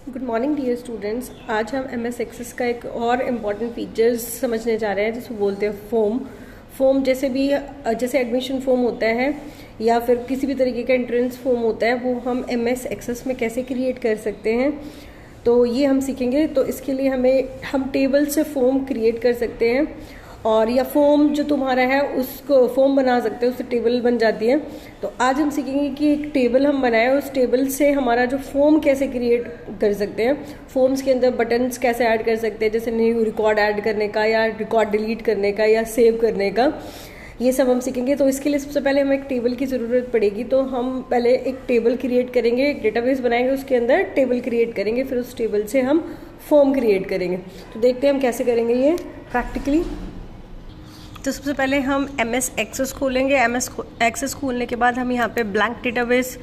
Good morning dear students. आज हम MS access का एक और इम्पॉर्टेंट फीचर्स समझने जा रहे हैं जिसको बोलते हैं फॉर्म। जैसे एडमिशन फॉर्म होता है या फिर किसी भी तरीके का एंट्रेंस फॉर्म होता है, वो हम MS एक्सेस में कैसे क्रिएट कर सकते हैं, तो ये हम सीखेंगे। तो इसके लिए हम टेबल से फॉर्म क्रिएट कर सकते हैं, और या फॉर्म जो तुम्हारा है उसको फॉर्म बना सकते हैं, उससे टेबल बन जाती है। तो आज हम सीखेंगे कि एक टेबल हम बनाएं, उस टेबल से हमारा जो फॉर्म कैसे क्रिएट कर सकते हैं, फॉर्म्स के अंदर बटन्स कैसे ऐड कर सकते हैं, जैसे न्यू रिकॉर्ड ऐड करने का या रिकॉर्ड डिलीट करने का या सेव करने का, ये सब हम सीखेंगे। तो इसके लिए सबसे पहले हमें एक टेबल की ज़रूरत पड़ेगी। तो हम पहले एक टेबल क्रिएट करेंगे, एक डेटाबेस बनाएंगे, उसके अंदर टेबल क्रिएट करेंगे, फिर उस टेबल से हम फॉर्म क्रिएट करेंगे। तो देखते हैं हम कैसे करेंगे ये प्रैक्टिकली। तो सबसे पहले हम MS एक्सेस खोलेंगे। MS एक्सेस खोलने के बाद हम यहाँ पे ब्लैंक डेटाबेस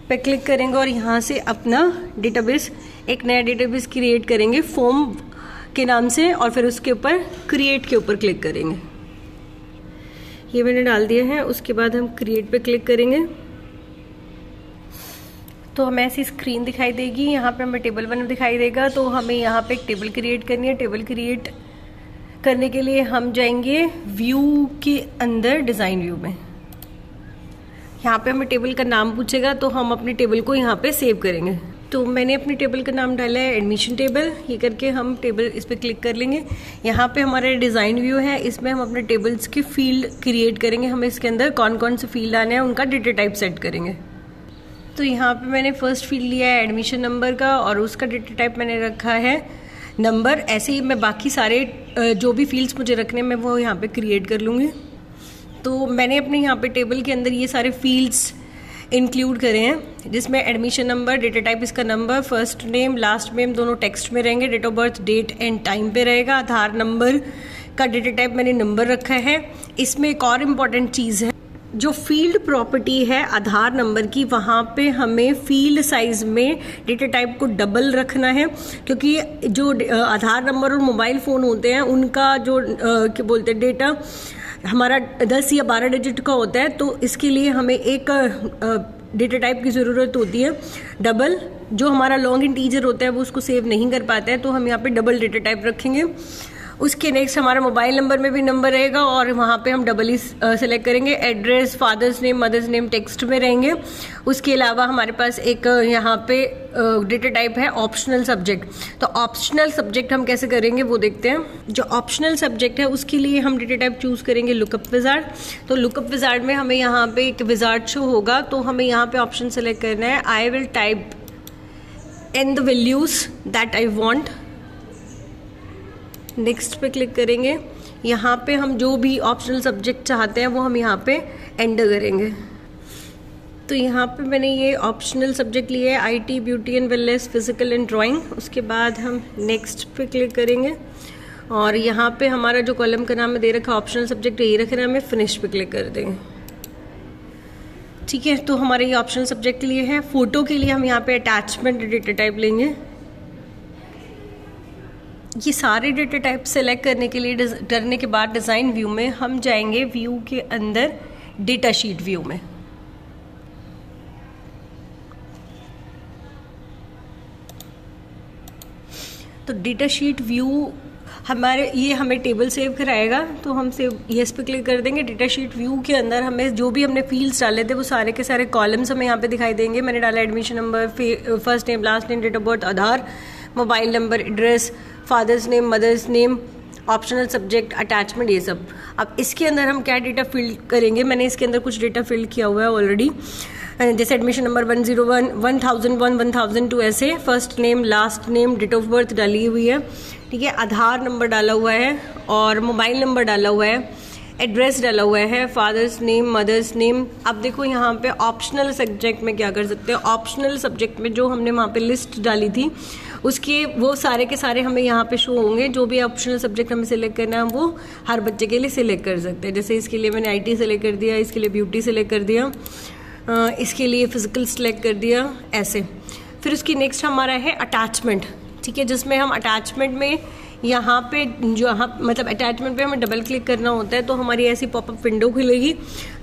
पे क्लिक करेंगे और यहाँ से अपना डेटाबेस, एक नया डेटाबेस क्रिएट करेंगे फॉर्म के नाम से, और फिर उसके ऊपर क्रिएट के ऊपर क्लिक करेंगे। ये मैंने डाल दिया है। उसके बाद हम क्रिएट पे क्लिक करेंगे तो हमें ऐसी स्क्रीन दिखाई देगी। यहाँ पे हमें टेबल बना दिखाई देगा। तो हमें यहाँ पे एक टेबल क्रिएट करनी है। टेबल क्रिएट करने के लिए हम जाएंगे व्यू के अंदर, डिज़ाइन व्यू में। यहाँ पे हमें टेबल का नाम पूछेगा, तो हम अपने टेबल को यहाँ पे सेव करेंगे। तो मैंने अपने टेबल का नाम डाला है एडमिशन टेबल। ये करके हम टेबल इस पर क्लिक कर लेंगे। यहाँ पे हमारा डिज़ाइन व्यू है, इसमें हम अपने टेबल्स के फील्ड क्रिएट करेंगे। हमें इसके अंदर कौन कौन से फील्ड आने हैं उनका डेटा टाइप सेट करेंगे। तो यहाँ पे मैंने फर्स्ट फील्ड लिया है एडमिशन नंबर का, और उसका डेटा टाइप मैंने रखा है नंबर। ऐसे ही मैं बाकी सारे जो भी फील्ड्स मुझे रखने हैं मैं वो यहाँ पे क्रिएट कर लूँगी। तो मैंने अपने यहाँ पे टेबल के अंदर ये सारे फील्ड्स इंक्लूड करे हैं, जिसमें एडमिशन नंबर, डेटा टाइप इसका number, first name last name दोनों टेक्स्ट में रहेंगे, date of birth date and time पे रहेगा, आधार नंबर का डेटा टाइप मैंने नंबर रखा है। इसमें एक और इम्पॉर्टेंट चीज़ है, जो फील्ड प्रॉपर्टी है आधार नंबर की, वहाँ पे हमें फील्ड साइज में डेटा टाइप को डबल रखना है, क्योंकि जो आधार नंबर और मोबाइल फ़ोन होते हैं उनका जो क्या बोलते हैं डेटा हमारा 10 या 12 डिजिट का होता है। तो इसके लिए हमें एक डेटा टाइप की ज़रूरत होती है डबल। जो हमारा लॉन्ग इंटीजर होता है वो उसको सेव नहीं कर पाता है, तो हम यहाँ पे डबल डेटा टाइप रखेंगे। उसके नेक्स्ट हमारा मोबाइल नंबर में भी नंबर रहेगा, और वहाँ पे हम डबल ही सेलेक्ट करेंगे। Address, father's name, mother's name text में रहेंगे। उसके अलावा हमारे पास एक यहाँ पे डेटा टाइप है ऑप्शनल सब्जेक्ट। तो ऑप्शनल सब्जेक्ट हम कैसे करेंगे वो देखते हैं। जो ऑप्शनल सब्जेक्ट है उसके लिए हम डेटा टाइप चूज़ करेंगे लुकअप विजार्ड। तो लुकअप विजार्ड में हमें यहाँ पे एक विजार्ड शो होगा, तो हमें यहाँ पे ऑप्शन सेलेक्ट करना है I will type in the values that I want. Next पे क्लिक करेंगे। यहाँ पे हम जो भी ऑप्शनल सब्जेक्ट चाहते हैं वो हम यहाँ पे एंटर करेंगे। तो यहाँ पे मैंने ये ऑप्शनल सब्जेक्ट लिए है IT, beauty and wellness, physical and drawing. उसके बाद हम नेक्स्ट पे क्लिक करेंगे, और यहाँ पे हमारा जो कॉलम का नाम दे रखा है ऑप्शनल सब्जेक्ट यही रखना है, हमें फिनिश पे क्लिक कर देंगे। ठीक है, तो हमारे ये ऑप्शनल सब्जेक्ट के लिए है। फोटो के लिए हम यहाँ पे अटैचमेंट डेटा टाइप लेंगे। ये सारे डेटा टाइप सेलेक्ट करने के बाद डिज़ाइन व्यू में हम जाएंगे व्यू के अंदर डेटा शीट व्यू में। तो डेटा शीट व्यू हमें टेबल सेव कराएगा, तो हम सेव यस पे क्लिक कर देंगे। डेटा शीट व्यू के अंदर हमें जो भी हमने फील्ड्स डाले थे वो सारे के सारे कॉलम्स हमें यहाँ पे दिखाई देंगे। मैंने डाला admission number, first name, last name, date of birth, Aadhaar, mobile number, address, father's name, mother's name, optional subject, attachment, ये सब। अब इसके अंदर हम क्या डेटा फिल करेंगे, मैंने इसके अंदर कुछ डेटा फिल किया हुआ है ऑलरेडी, जैसे एडमिशन नंबर 101, 1001, 1002, ऐसे first name, last name, date of birth डाली हुई है। ठीक है, आधार नंबर डाला हुआ है और मोबाइल नंबर डाला हुआ है, एड्रेस डाला हुआ है, फादर्स नेम, मदर्स नेम। अब देखो यहाँ पे ऑप्शनल सब्जेक्ट में क्या कर सकते हैं। ऑप्शनल सब्जेक्ट में जो हमने वहाँ पे लिस्ट डाली थी उसके वो सारे के सारे हमें यहाँ पे शो होंगे। जो भी ऑप्शनल सब्जेक्ट हमें सिलेक्ट करना है वो हर बच्चे के लिए सिलेक्ट कर सकते हैं। जैसे इसके लिए मैंने IT सेलेक्ट कर दिया, इसके लिए ब्यूटी सेलेक्ट कर दिया, इसके लिए फिजिकल सेलेक्ट कर दिया, ऐसे। फिर उसकी नेक्स्ट हमारा है अटैचमेंट। ठीक है, जिसमें हम अटैचमेंट में यहाँ पे मतलब अटैचमेंट पे हमें डबल क्लिक करना होता है, तो हमारी ऐसी पॉपअप विंडो खुलेगी।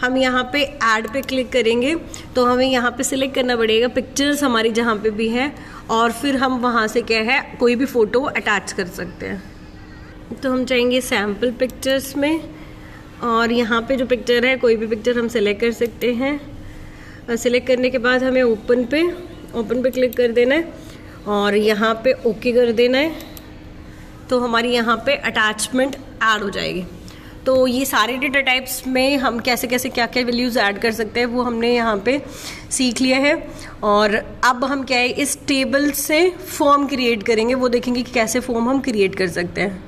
हम यहाँ पे ऐड पे क्लिक करेंगे तो हमें यहाँ पे सिलेक्ट करना पड़ेगा पिक्चर्स हमारी जहाँ पे भी है, और फिर हम वहाँ से क्या है कोई भी फ़ोटो अटैच कर सकते हैं। तो हम जाएंगे सैम्पल पिक्चर्स में, और यहाँ पे जो पिक्चर है कोई भी पिक्चर हम सेलेक्ट कर सकते हैं। सेलेक्ट करने के बाद हमें ओपन पे क्लिक कर देना है और यहाँ पे ओके कर देना है। तो हमारी यहाँ पे अटैचमेंट ऐड हो जाएगी। तो ये सारे डेटा टाइप्स में हम कैसे कैसे क्या क्या वैल्यूज़ ऐड कर सकते हैं वो हमने यहाँ पे सीख लिया है। और अब हम क्या है इस टेबल से फॉर्म क्रिएट करेंगे, वो देखेंगे कि कैसे फॉर्म हम क्रिएट कर सकते हैं।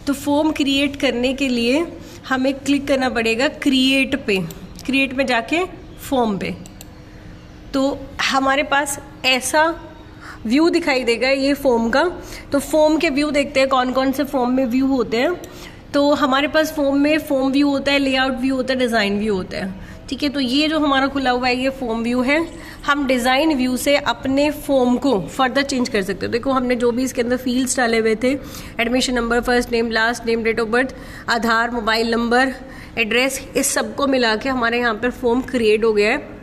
तो फॉर्म क्रिएट करने के लिए हमें क्लिक करना पड़ेगा क्रिएट में जाके फॉर्म पे। तो हमारे पास ऐसा व्यू दिखाई देगा ये फॉर्म का। तो फॉर्म के व्यू देखते हैं कौन कौन से फॉर्म में व्यू होते हैं। तो हमारे पास फॉर्म में फॉर्म व्यू होता है, लेआउट व्यू होता है, डिज़ाइन व्यू होता है। ठीक है, तो ये जो हमारा खुला हुआ है ये फॉर्म व्यू है। हम डिज़ाइन व्यू से अपने फॉर्म को फर्दर चेंज कर सकते हो। देखो हमने जो भी इसके अंदर फील्ड्स डाले हुए थे, admission number, first name, last name, date of birth, Aadhaar, mobile number, address, इस सबको मिला के हमारे यहाँ पर फॉर्म क्रिएट हो गया है।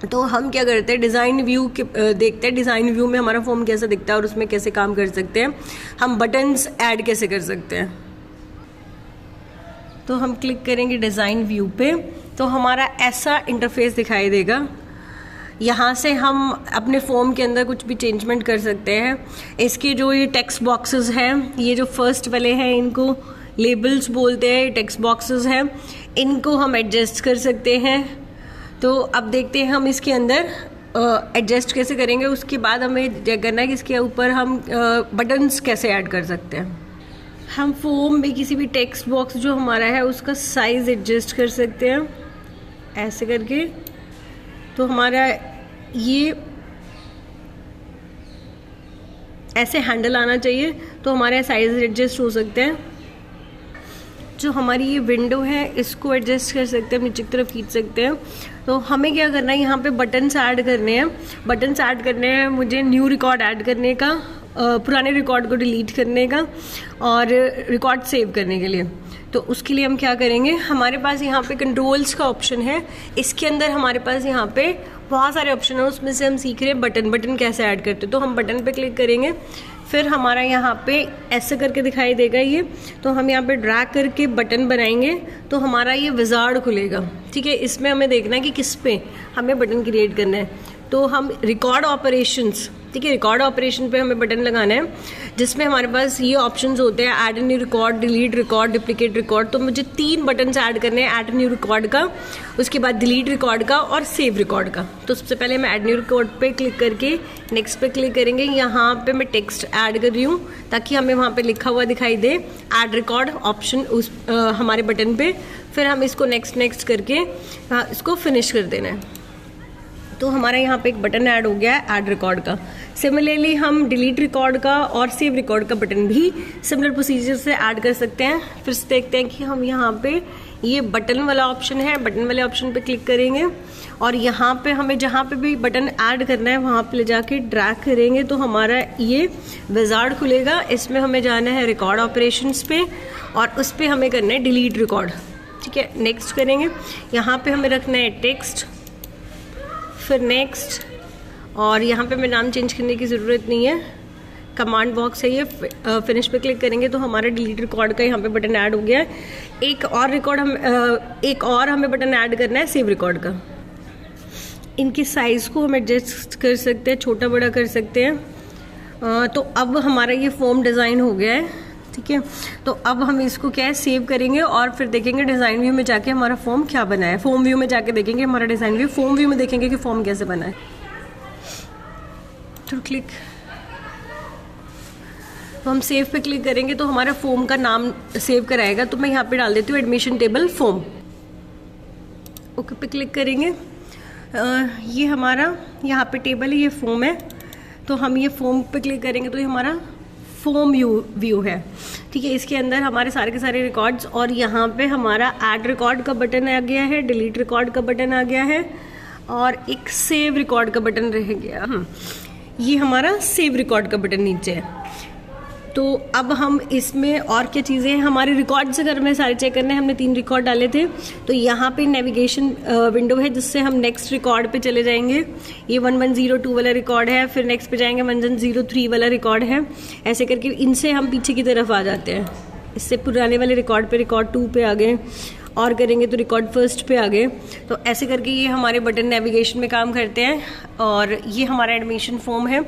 तो हम क्या करते हैं डिज़ाइन व्यू के देखते हैं डिज़ाइन व्यू में हमारा फॉर्म कैसा दिखता है और उसमें कैसे काम कर सकते हैं, हम बटन्स ऐड कैसे कर सकते हैं। तो हम क्लिक करेंगे डिज़ाइन व्यू पे, तो हमारा ऐसा इंटरफेस दिखाई देगा। यहाँ से हम अपने फॉर्म के अंदर कुछ भी चेंजमेंट कर सकते हैं। इसके जो ये टेक्स्ट बॉक्सेस हैं, ये जो फर्स्ट वाले हैं इनको लेबल्स बोलते हैं, टेक्स्ट बॉक्सेस हैं, इनको हम एडजस्ट कर सकते हैं। तो अब देखते हैं हम इसके अंदर एडजस्ट कैसे करेंगे। उसके बाद हमें करना है कि इसके ऊपर हम बटन्स कैसे ऐड कर सकते हैं। हम फॉर्म में किसी भी टेक्स्ट बॉक्स जो हमारा है उसका साइज़ एडजस्ट कर सकते हैं ऐसे करके। तो हमारा ये ऐसे हैंडल आना चाहिए, तो हमारे साइज़ एडजस्ट हो सकते हैं। जो हमारी ये विंडो है इसको एडजस्ट कर सकते हैं, नीचे की तरफ खींच सकते हैं। तो हमें क्या करना है, यहाँ पे बटन्स ऐड करने हैं। बटन्स ऐड करने हैं मुझे न्यू रिकॉर्ड ऐड करने का, पुराने रिकॉर्ड को डिलीट करने का और रिकॉर्ड सेव करने के लिए। तो उसके लिए हम क्या करेंगे, हमारे पास यहाँ पे कंट्रोल्स का ऑप्शन है। इसके अंदर हमारे पास यहाँ पे बहुत सारे ऑप्शन है, उसमें से हम सीख रहे हैं बटन कैसे ऐड करते हैं। तो हम बटन पे क्लिक करेंगे, फिर हमारा यहाँ पे ऐसे करके दिखाई देगा ये। तो हम यहाँ पे ड्रैग करके बटन बनाएंगे तो हमारा ये विजार्ड खुलेगा। ठीक है, इसमें हमें देखना है कि किस पे हमें बटन क्रिएट करना है। तो हम रिकॉर्ड ऑपरेशंस, ठीक है, रिकॉर्ड ऑपरेशन पे हमें बटन लगाना है, जिसमें हमारे पास ये ऑप्शंस होते हैं add new record, delete record, duplicate record. तो मुझे 3 बटन्स ऐड करने हैं, ऐड न्यू रिकॉर्ड का, उसके बाद डिलीट रिकॉर्ड का और सेव रिकॉर्ड का। तो सबसे पहले मैं ऐड न्यू रिकॉर्ड पे क्लिक करके नेक्स्ट पे क्लिक करेंगे। यहाँ पे मैं टेक्स्ट ऐड कर रही हूँ ताकि हमें वहाँ पे लिखा हुआ दिखाई दे ऐड रिकॉर्ड ऑप्शन उस हमारे बटन पे। फिर हम इसको नेक्स्ट करके इसको फिनिश कर देना है। तो हमारा यहाँ पे एक बटन ऐड हो गया है ऐड रिकॉर्ड का। सिमिलरली हम डिलीट रिकॉर्ड का और सेव रिकॉर्ड का बटन भी सिमिलर प्रोसीजर से ऐड कर सकते हैं। फिर से देखते हैं कि हम यहाँ पे ये बटन वाला ऑप्शन है, बटन वाले ऑप्शन पे क्लिक करेंगे और यहाँ पे हमें जहाँ पे भी बटन ऐड करना है वहाँ पे ले जाके ड्रैग करेंगे तो हमारा ये विजार्ड खुलेगा। इसमें हमें जाना है रिकॉर्ड ऑपरेशंस पे और उस पर हमें करना है डिलीट रिकॉर्ड। ठीक है, नेक्स्ट करेंगे। यहाँ पे हमें रखना है टेक्स्ट, फिर नेक्स्ट, और यहाँ पे हमें नाम चेंज करने की ज़रूरत नहीं है, कमांड बॉक्स है ये। फिनिश पे क्लिक करेंगे तो हमारा डिलीट रिकॉर्ड का यहाँ पे बटन ऐड हो गया है। एक और हमें बटन ऐड करना है सेव रिकॉर्ड का। इनकी साइज़ को हम एडजस्ट कर सकते हैं, छोटा बड़ा कर सकते हैं। तो अब हमारा ये फॉर्म डिज़ाइन हो गया है। ठीक है, तो अब हम इसको क्या है सेव करेंगे और फिर देखेंगे डिज़ाइन व्यू में जाके हमारा फॉर्म क्या बना है। फॉर्म व्यू में जाके देखेंगे हमारा डिज़ाइन व्यू, फॉर्म व्यू में देखेंगे कि फॉर्म कैसे बना है। तो क्लिक, तो हम सेव पे क्लिक करेंगे तो हमारा फॉर्म का नाम सेव कराएगा। तो मैं यहाँ पे डाल देती हूँ एडमिशन टेबल फॉर्म। ओके पे क्लिक करेंगे। ये हमारा यहाँ पे टेबल है, ये फॉर्म है। तो हम ये फॉर्म पे क्लिक करेंगे तो ये हमारा फॉर्म व्यू है। ठीक है, इसके अंदर हमारे सारे के सारे रिकॉर्ड्स और यहाँ पे हमारा ऐड रिकॉर्ड का बटन आ गया है, डिलीट रिकॉर्ड का बटन आ गया है और एक सेव रिकॉर्ड का बटन रह गया। ये हमारा सेव रिकॉर्ड का बटन नीचे है। तो अब हम इसमें और क्या चीज़ें हैं, हमारे रिकॉर्ड्स अगर हमें सारे चेक करने हैं, हमने 3 रिकॉर्ड डाले थे, तो यहाँ पे नेविगेशन विंडो है जिससे हम नेक्स्ट रिकॉर्ड पे चले जाएंगे। ये 1102 वाला रिकॉर्ड है, फिर नेक्स्ट पे जाएंगे 1103 वाला रिकॉर्ड है। ऐसे करके इनसे हम पीछे की तरफ आ जाते हैं। इससे पुराने वाले रिकॉर्ड पे रिकॉर्ड 2 पे आ गए, और करेंगे तो रिकॉर्ड 1 पे आ गए। तो ऐसे करके ये हमारे बटन नेविगेशन में काम करते हैं, और ये हमारा एडमिशन फॉर्म है।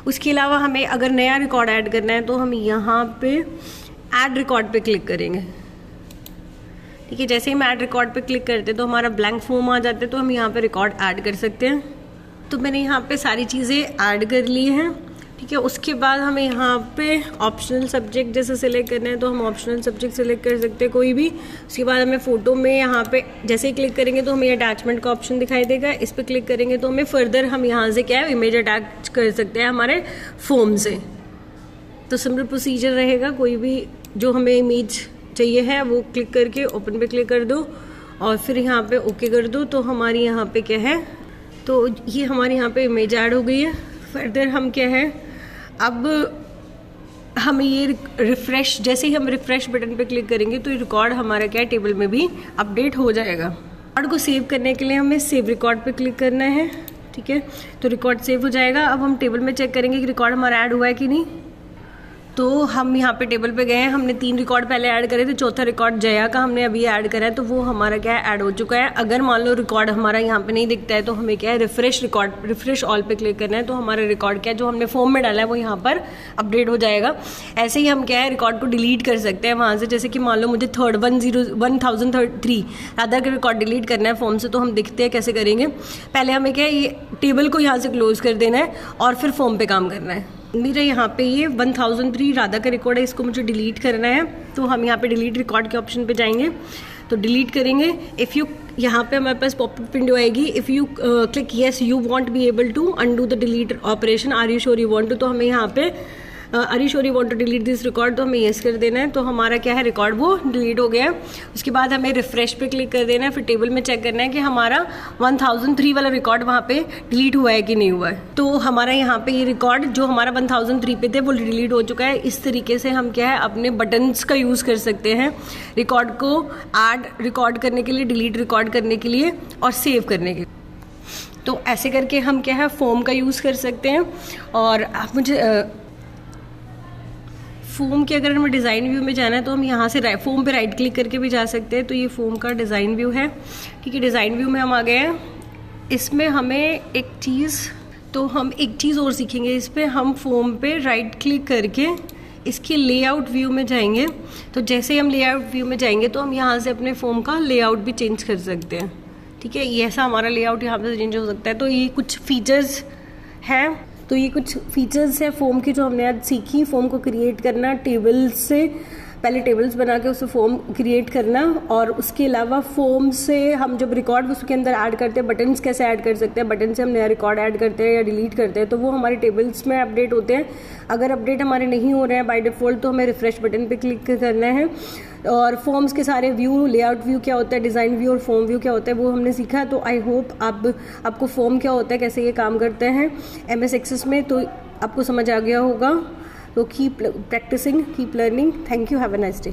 उसके अलावा हमें अगर नया रिकॉर्ड ऐड करना है तो हम यहाँ पे ऐड रिकॉर्ड पे क्लिक करेंगे। ठीक है, जैसे ही हम ऐड रिकॉर्ड पे क्लिक करते हैं तो हमारा ब्लैंक फॉर्म आ जाता है, तो हम यहाँ पे रिकॉर्ड ऐड कर सकते हैं। तो मैंने यहाँ पे सारी चीज़ें ऐड कर ली हैं। ठीक है, उसके बाद हमें यहाँ पे ऑप्शनल सब्जेक्ट जैसे सिलेक्ट करना है तो हम ऑप्शनल सब्जेक्ट सिलेक्ट कर सकते हैं कोई भी। उसके बाद हमें फ़ोटो में यहाँ पे जैसे ही क्लिक करेंगे तो हमें अटैचमेंट का ऑप्शन दिखाई देगा। इस पर क्लिक करेंगे तो हमें फर्दर हम यहाँ से क्या है इमेज अटैच कर सकते हैं हमारे फॉर्म से। तो सिंपल प्रोसीजर रहेगा, कोई भी जो हमें इमेज चाहिए है वो क्लिक करके ओपन पे क्लिक कर दो और फिर यहाँ पे ओके कर दो। तो हमारी यहाँ पे क्या है, तो ये हमारे यहाँ पे इमेज ऐड हो गई है। फर्दर हम क्या है, अब हमें ये रिफ़्रेश, जैसे ही हम रिफ़्रेश बटन पे क्लिक करेंगे तो ये रिकॉर्ड हमारा क्या है टेबल में भी अपडेट हो जाएगा। रिकॉर्ड को सेव करने के लिए हमें सेव रिकॉर्ड पे क्लिक करना है। ठीक है, तो रिकॉर्ड सेव हो जाएगा। अब हम टेबल में चेक करेंगे कि रिकॉर्ड हमारा ऐड हुआ है कि नहीं। तो हम यहाँ पे टेबल पे गए हैं, हमने 3 रिकॉर्ड पहले ऐड करे थे, चौथा रिकॉर्ड जया का हमने अभी ऐड करा है, तो वो हमारा क्या है ऐड हो चुका है। अगर मान लो रिकॉर्ड हमारा यहाँ पे नहीं दिखता है तो हमें क्या है रिफ्रेश ऑल पे क्लिक करना है, तो हमारा रिकॉर्ड क्या है जो हमने फॉर्म में डाला है वो यहाँ पर अपडेट हो जाएगा। ऐसे ही हम क्या है रिकॉर्ड को डिलीट कर सकते हैं वहाँ से। जैसे कि मान लो मुझे 1003 राधा का रिकॉर्ड डिलीट करना है फॉर्म से, तो हम देखते हैं कैसे करेंगे। पहले हमें क्या है ये टेबल को यहाँ से क्लोज कर देना है और फिर फॉर्म पे काम करना है। मेरा यहाँ पे ये 1003 राधा का रिकॉर्ड है, इसको मुझे डिलीट करना है। तो हम यहाँ पे डिलीट रिकॉर्ड के ऑप्शन पे जाएंगे, तो डिलीट करेंगे। इफ़ यू, यहाँ पे हमारे पास पॉपअप विंडो आएगी, if you click yes you want be able to undo the delete operation, are you sure you want to. तो हमें यहाँ पे are you sure you want to delete this record, तो हमें येस कर देना है। तो हमारा क्या है रिकॉर्ड वो डिलीट हो गया है। उसके बाद हमें रिफ्रेश पे क्लिक कर देना है, फिर टेबल में चेक करना है कि हमारा 1003 वाला रिकॉर्ड वहाँ पे डिलीट हुआ है कि नहीं हुआ है। तो हमारा यहाँ पे ये रिकॉर्ड जो हमारा 1003 पे थे वो डिलीट हो चुका है। इस तरीके से हम क्या है अपने बटन्स का यूज़ कर सकते हैं रिकॉर्ड को ऐड रिकॉर्ड करने के लिए, डिलीट रिकॉर्ड करने के लिए और सेव करने के लिए। तो ऐसे करके हम क्या है फॉर्म का यूज़ कर सकते हैं। और आप मुझे फॉर्म के अगर हमें डिज़ाइन व्यू में जाना है तो हम यहाँ से फॉर्म पे राइट क्लिक करके भी जा सकते हैं। तो ये फॉर्म का डिज़ाइन व्यू है। ठीक है, डिज़ाइन व्यू में हम आ गए हैं। इसमें हमें एक चीज़ और सीखेंगे। इस पर हम फॉर्म पे राइट क्लिक करके इसके लेआउट व्यू में जाएंगे। तो जैसे ही हम लेआउट व्यू में जाएंगे तो हम यहाँ से अपने फॉर्म का लेआउट भी चेंज कर सकते हैं। ठीक है, ये ऐसा हमारा लेआउट यहाँ पे चेंज हो सकता है। तो ये कुछ फीचर्स हैं, तो ये कुछ फीचर्स है फॉर्म की जो हमने आज सीखी। फॉर्म को क्रिएट करना, टेबल से पहले टेबल्स बना के उससे फॉर्म क्रिएट करना, और उसके अलावा फॉर्म से हम जब रिकॉर्ड उसके अंदर ऐड करते हैं, बटन्स कैसे ऐड कर सकते हैं, बटन से हम नया रिकॉर्ड ऐड करते हैं या डिलीट करते हैं तो वो हमारे टेबल्स में अपडेट होते हैं। अगर अपडेट हमारे नहीं हो रहे हैं बाय डिफ़ॉल्ट तो हमें रिफ्रेश बटन पे क्लिक करना है। और फॉर्म्स के सारे व्यू, लेआउट व्यू क्या होता है, डिज़ाइन व्यू और फॉर्म व्यू क्या होता है वो हमने सीखा। तो आई होप आपको फॉर्म क्या होता है, कैसे ये काम करते हैं MS एक्सेस में, तो आपको समझ आ गया होगा। So keep practicing, keep learning. Thank you. Have a nice day.